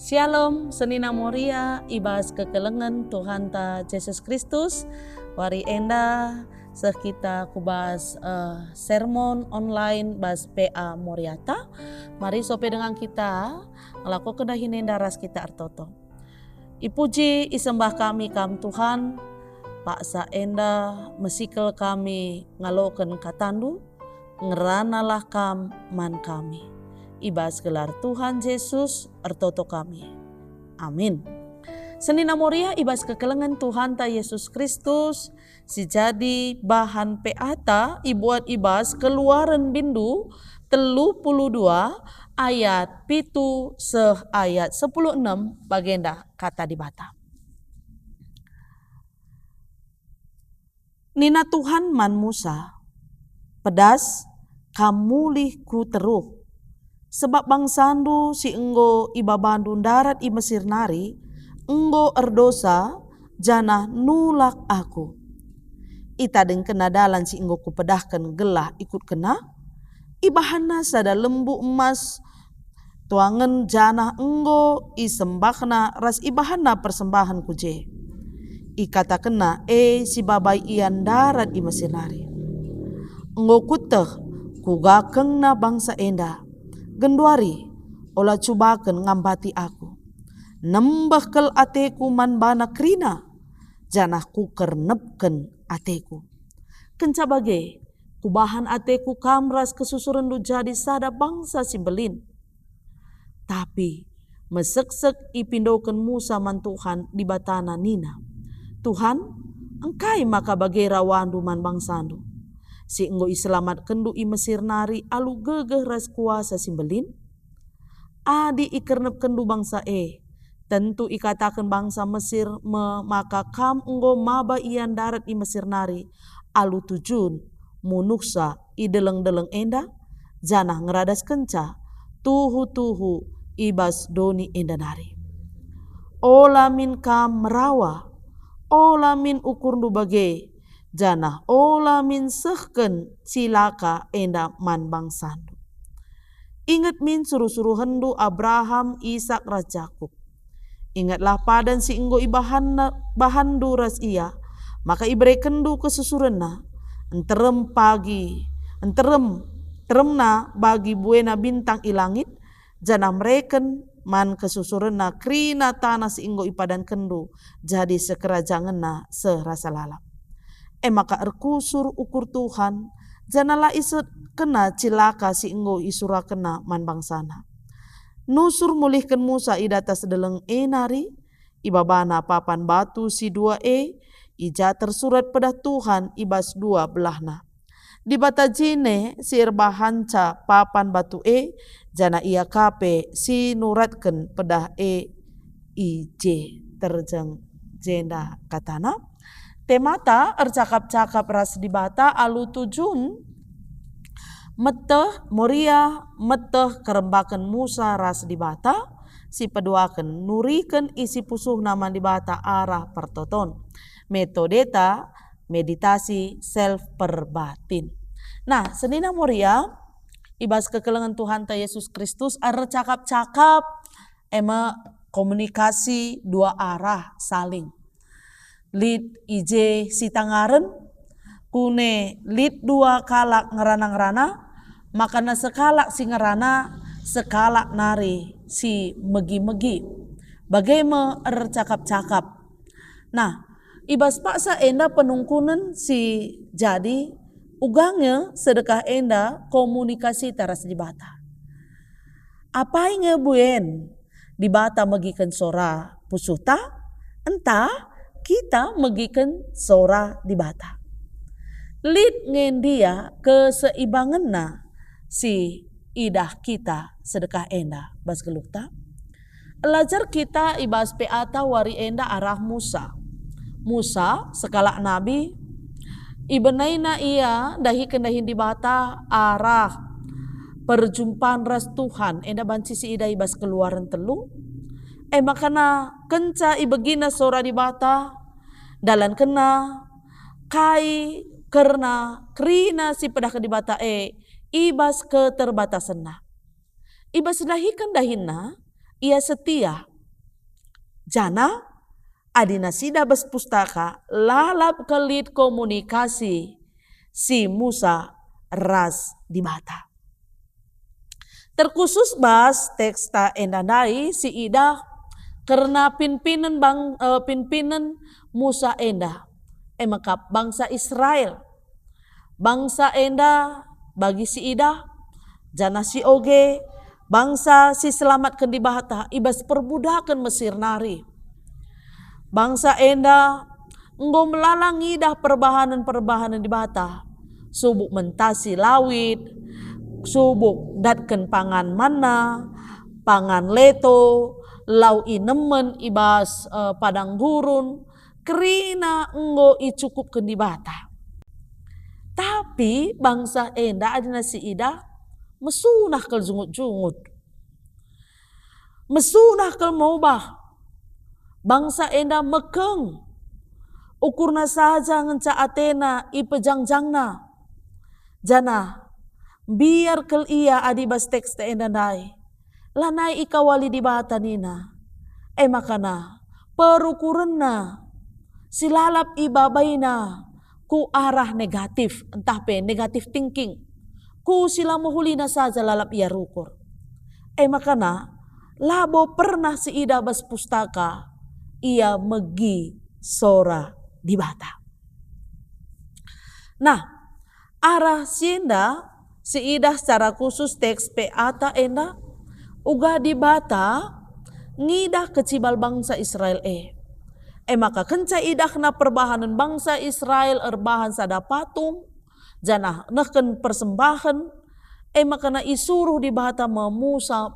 Shalom, Senina Moria, ibas kekelengan Tuhan ta Yesus Kristus. Wari enda kita kubas sermon online bas PA Moriata. Mari sope dengan kita ngelakukan dahin daras kita artoto. Ipuji isembah kami kam Tuhan, paksa enda mesikel kami ngaloken katandu, ngeranalah kam man kami. Ibas gelar Tuhan Yesus artoto kami. Amin. Senina Moria ibas kekelengan Tuhan ta Yesus Kristus si jadi bahan peata ibuat ibas keluaran bindu 32 ayat pitu ayat 16 bagenda kata di bata. Nina Tuhan man Musa pedas kamulih ku teruh. Sebab bangsandu si enggo ibabandu darat i Mesir nari, enggo erdosa jana nulak aku. Ita deng kena dalan si enggo kupedahkan gelah ikut kena, ibahana sada lembu emas, tuangan jana enggo isembahna ras ibahana persembahan kuje. Ikata kena si babai ian darat i Mesir nari. Enggo kuteh kugakeng na bangsa enda. Genduari, olah cubakan ngambati aku. Nembah kel ateku man bana krina, janah ku kernepken ateku. Kenca bage, kubahan ateku kamras kesusuran du jadi sada bangsa simbelin. Tapi, meseksek ipindoken Musa man Tuhan di batana nina. Tuhan, engkai maka bage rawandu man bangsandu. Si enggo iselamat kendu i Mesir nari alu gegeh ras kuasa simbelin. Adi ikernep kendu bangsa tentu ikatakan bangsa Mesir maka kam enggo maba ian darat i Mesir nari alu tujun munuksa i deleng-deleng enda janah ngeradas kenca tuhu-tuhu ibas doni enda nari. Ola min kam merawa, ola min ukur du bage janah ola min sehken cilaka enda man bangsandu. Ingat min suruh-suruh hendu Abraham, Ishak, ras Yakub. Ingatlah padan si enggo bahandu ras ia, maka ibre kendu kesusurena, teremna bagi buena bintang ilangit, janah mereken man kesusurena krina tanah si enggo ipadan kendu, jadi sekerajangenna serasa lalap. Maka erkusur ukur Tuhan, janalah iset kena cilaka si enggo isura kena man bangsana. Nusur mulihkan Musa idata sedeleng nari, ibabana papan batu si 2 ija tersurat pada Tuhan ibas 2 belahna. Di bata jine si irbahanca papan batu jana ia kape si nuratken pedah ij terjeng jenda katana. Temata ercakap-cakap ras di bata alu tujun meteh Moria meteh kerembakan Musa ras di bata si peduaken nuriken isi pusuh nama di bata arah pertoton metodeta meditasi self perbatin. Nah, senina Moria ibas kekelengan Tuhan ta Yesus Kristus cakap-cakap komunikasi 2 arah saling. Lid ije si tangaren kune lid 2 kalak ngerana-ngerana makana sekalak si ngerana sekalak nari si megi-megi bagaimana cakap-cakap. Nah, ibas paksa enda penungkunan si jadi ugangnya sedekah enda komunikasi taras di bata. Apa yang buen di bata megikan sora pusuta entah kita megikan sora di bata. Lid ngendia keseibangenna si idah kita sedekah enda bas gelukta. Elajar kita ibas peata wari enda arah Musa. Musa sekalak nabi ibenaina ia dahi kendahin di bata arah perjumpaan ras Tuhan enda banci si ida ibas keluaran telu. Makana kenca ibegina sora di bata dalan kena kai karena krina si pedah ke di bata ibas keterbatasanna. Ibas dahikan dahina ia setia Jana adina sida bas pustaka lalap kelit komunikasi si Musa ras di bata. Terkhusus bas teksta endandai si ida karena pimpinan Musa enda emakap bangsa Israel. Bangsa enda bagi si ida jana si oge bangsa si selamatkan di bata ibas perbudakan Mesir nari. Bangsa enda enggo melalang ida perbahanan di bata. Subuk mentasi lawit, subuk datken pangan mana, pangan leto, lau inemen ibas padang gurun, kerina enggo icukupkan di bata. Tapi bangsa enda adina si ida mesunah kal jungut-jungut. Mesunah kal maubah. Bangsa enda mekeng. Ukurna saja ngenca Atena ipejangjangna. Jana biar kal ia adibas teks te enda dai. Lanai ikawali di bata nina. Makana perukurenna silalap ibabaina ku arah negatif, entah pe negatif thinking. Ku sila muhulina saja lalap ia rukur. Makana labo pernah si ida bas pustaka ia megi sora di bata. Nah, arah sienda si ida secara khusus teks pe ata enda uga di bata ngidah kecibal bangsa Israel maka kenca idah na perbahanan bangsa Israel erbahan sada patung jana neken persembahan maka na isuruh di bata Musa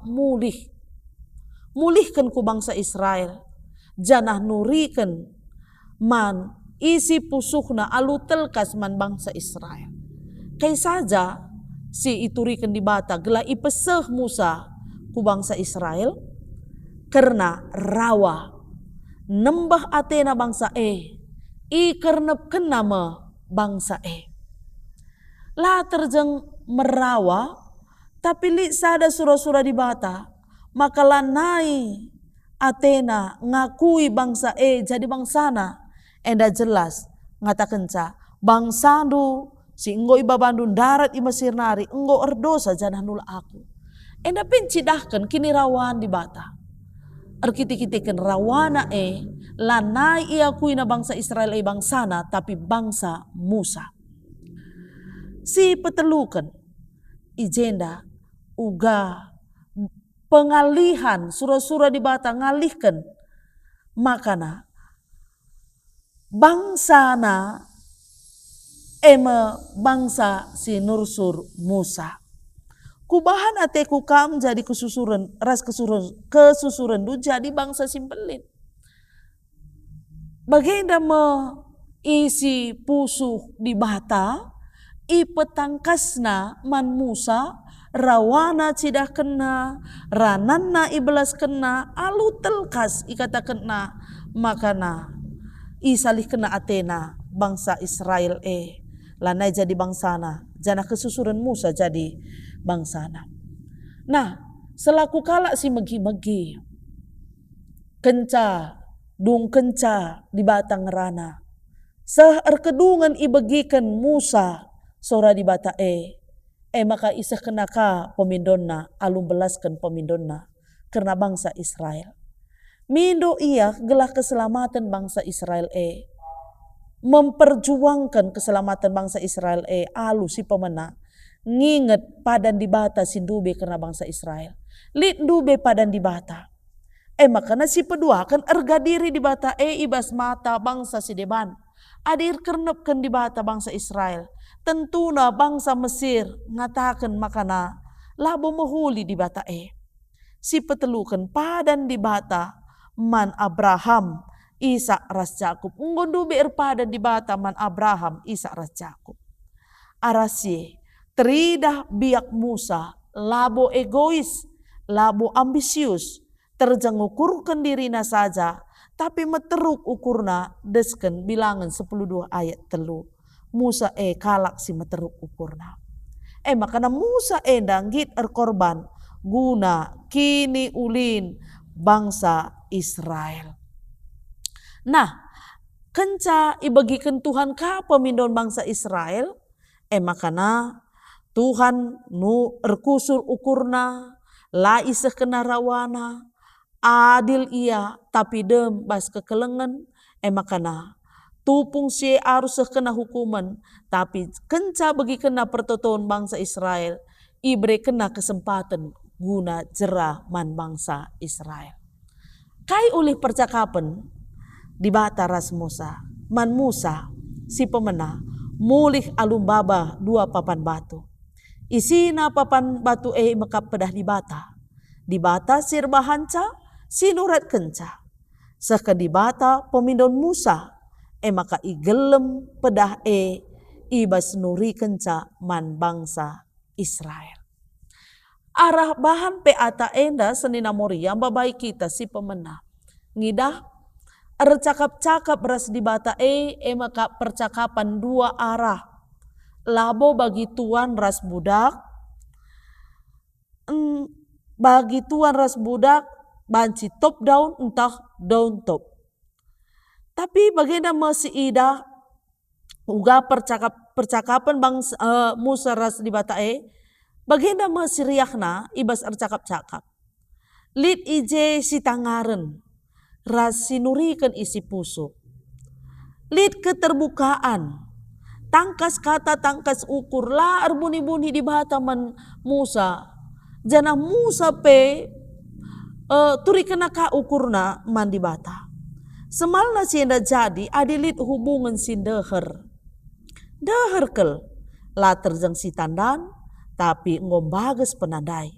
mulihkan ku bangsa Israel jana nurikan man isi pusuhna alu telkas man bangsa Israel kai saja si iturikan di bata gela ipeseh Musa ku bangsa Israel karena rawa nembah Atena bangsa ikernep kenama bangsa lah terjeng merawa tapi li sada surah-surah di bata maka lanai Atena ngakui bangsa jadi bangsana enda jelas ngatakenca bangsandu si enggo ibabandun darat i Mesir nari enggo erdosa janah nula aku enda pencidahkan kini rawan di bata arkiti-kitikan rawana lanai ia kuina bangsa Israel bangsana tapi bangsa Musa. Si petelukan ijenda uga pengalihan surah-surah di bata ngalihkan makana bangsana bangsa si nursur Musa. Kubahan ateku kam jadi kesusuran du jadi bangsa simpelin. Bagenda isi pusuh di bata ipetangkasna man Musa rawana cidah kena rananna ibelas kena alu telkas ikata kena makana isalih kena Atena bangsa Israel lanai jadi bangsana jana kesusuran Musa jadi bangsana. Nah, selaku kala si megi-megi kenca di batang rana. Sah erkedungan ibegikan Musa sora di bata maka isah kenaka pemindonna alum belaskan pemindonna karena bangsa Israel. Mindo ia gelah keselamatan bangsa Israel memperjuangkan keselamatan bangsa Israel alu si pemena nginget padan di bata sindube karena bangsa Israel. Lid dube padan di bata. Makana si pedua kan erga diri di bata ibas mata bangsa si deban. Adir kernepkan di bata bangsa Israel. Tentuna bangsa Mesir ngatakan makana labo mahuli di bata Si petelukan padan di bata man Abraham Ishak ras Yakub. Ngondube padan di bata man Abraham Ishak ras Yakub. Arasye teridah biak Musa, labo egois, labo ambisius, terjang ukurkan dirina saja, tapi meteruk ukurna desken bilangan 10:2 ayat 3. Musa kalak si meteruk ukurna. Makana Musa endang git korban guna kini ulin bangsa Israel. Nah, kenca ibagikan Tuhan ka pemindon bangsa Israel, makana Tuhan nu erkusur ukurna, la iseh kena rawana, adil ia tapi dem bas kekelengan, makana tupung si arus kena hukuman, tapi kenca bagi kena pertoton bangsa Israel, ibre kena kesempatan guna jerah man bangsa Israel. Kai ulih percakapan di bata ras Musa, man Musa si pemena mulih alum baba 2 papan batu. Isina papan batu mekap pedah di bata sirba hanca sinurat kenca. Seke di bata pemindon Musa maka igelem pedah ibas nuri kenca man bangsa Israel. Arah bahan peata enda senina moria babai kita si pemena. Ngidah cakap-cakap ras di bata maka percakapan 2 arah. Labo bagi tuan ras budak, bagi tuan ras budak banci top down entah down top. Tapi bagaimana masih ida uga percakapan bangsa Musa ras di bata bagaimana masih riakna ibas cakap-cakap. Lid ije si tangaren ras sinurikan isi pusuk. Lid keterbukaan. Tangkas kata tangkas ukur la arbuni-buni di bata man Musa. Jana Musa turi kena ka ukurna man di bata. Semalna sienda jadi adilit hubungan sin deher. Deher kel la terjang si tandan tapi ngombages penandai.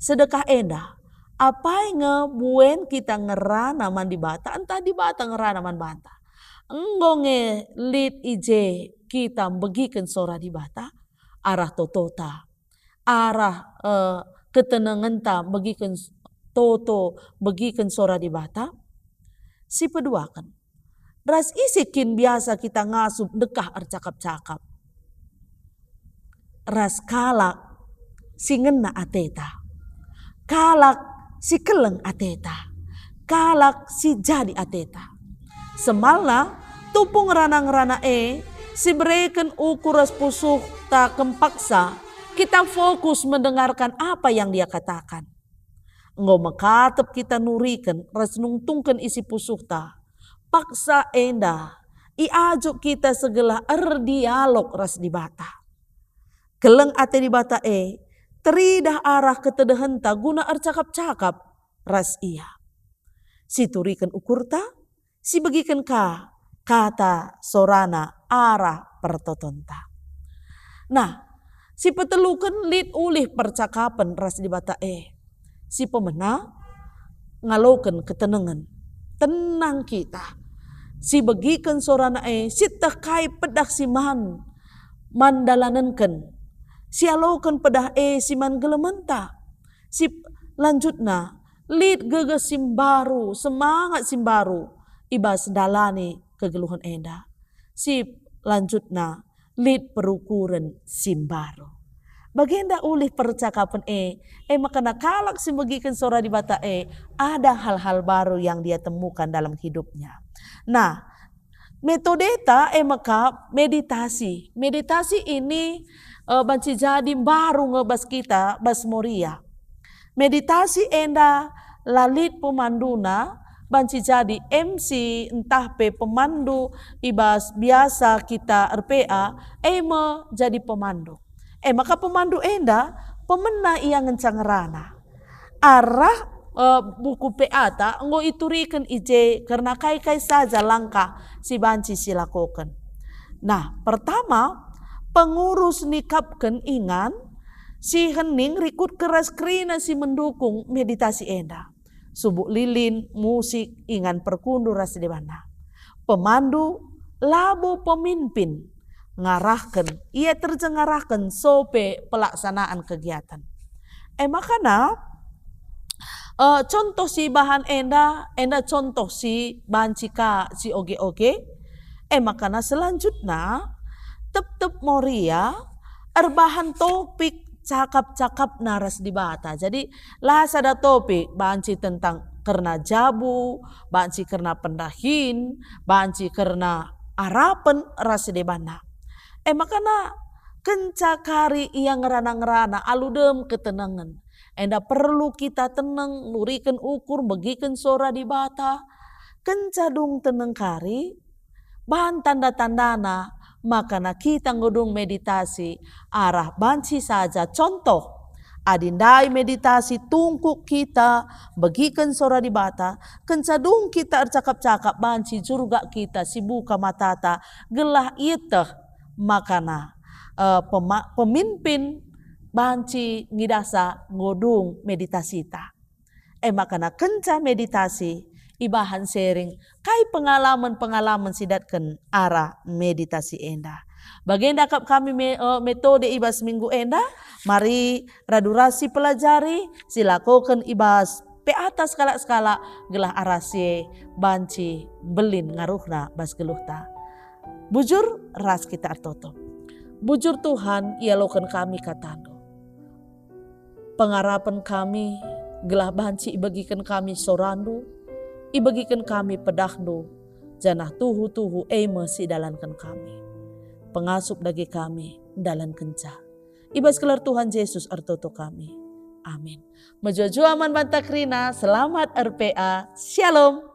Sedekah enda apa ngebuen kita ngerana man di bata entah di bata ngerana man bata. Ngonge lit ije kita begikan sora di bata arah totota arah ketenangan ta begikan toto begikan sora di bata si peduakan ras isikin biasa kita ngasup dekah cakap-cakap ras kalak si ngena ateta kalak si keleng ateta kalak si jadi ateta semalna tupung ranang-rana si bereken ukuras pusuh tak kempaksa kita fokus mendengarkan apa yang dia katakan. Ngomekatep kita nurikan ras nungtungkan isi pusuh ta paksa enda iajuk kita segala dialog ras di bata. Keleng ate di bata teridah arah ketedahan ta guna cakap-cakap ras iya. Si turikan ukurta si bagikan kata sorana arah pertotonta. Nah, si petelukan lid ulih percakapan ras di bata si pemena ngalokan ketenangan. Tenang kita. Si bagikan sorana si takai pedah si mandalanenken. Si alokan pedah si man gelementa. Si lanjutna lid geges simbaru, semangat simbaru. Ibas dalani kegeluhan enda. Si lanjutna lid perukuran simbaru. Bagenda ulih percakapan maka nakalak si bagikan sora di bata ada hal-hal baru yang dia temukan dalam hidupnya. Nah, metodeta maka meditasi. Meditasi ini banci jadi baru ngebas kita bas moria. Meditasi enda lalit pemanduna banci jadi MC entah pemandu ibas biasa kita RPA jadi pemandu. Maka pemandu enda pemena ia ngencang rana. Arah buku PA ngo iturikan ije karena kai saja langkah si banci silakokan. Nah, pertama pengurus nikapkan ingan si hening rikut keras krina si mendukung meditasi enda. Subuk lilin, musik, ingan perkundu ras di mana. Pemandu, labo pemimpin, ngarahkan, ia terjengarahkan sope pelaksanaan kegiatan. Makanya contoh si bahan enda contoh si bahan cika si oge-oge. Makanya selanjutnya, tep moria, erbahan topik cakap-cakap naras di bata. Jadi lah ada topik banci tentang karena jabu, banci karena pendahin, banci karena arapan rasi debana. Makana kenca kari yang ngerana-ngerana aludem ketenangan. Enda perlu kita tenang, nurikan ukur, bagikan sora di bata. Kenca dung tenang kari, bahan tanda-tandana, makana kita ngodung meditasi arah banci saja. Contoh, adindai meditasi tungkuk kita, bagikan sora di bata, kencadung kita cakap-cakap banci surga kita, si buka matata, gelah itah, makana pemimpin banci ngidasa ngodung meditasi ta. Makana kenca meditasi, ibahan sharing, kai pengalaman-pengalaman sidatkan arah meditasi enda. Bagenda kap kami metode ibas minggu enda, mari radurasi pelajari, silakokan ibas pe atas skala-skala gelah arasi banci belin ngaruhna bas geluhta. Bujur ras kita artoto. Bujur Tuhan ia lokan kami katando. Pengarapan kami gelah banci ibagikan kami sorandu, ibagikan kami pedahdu, janah tuhu-tuhu si dalankan kami. Pengasup dagi kami dalan kenca. Ibas kelar Tuhan Yesus artoto kami. Amin. Majuju aman bantakrina, selamat RPA, Shalom.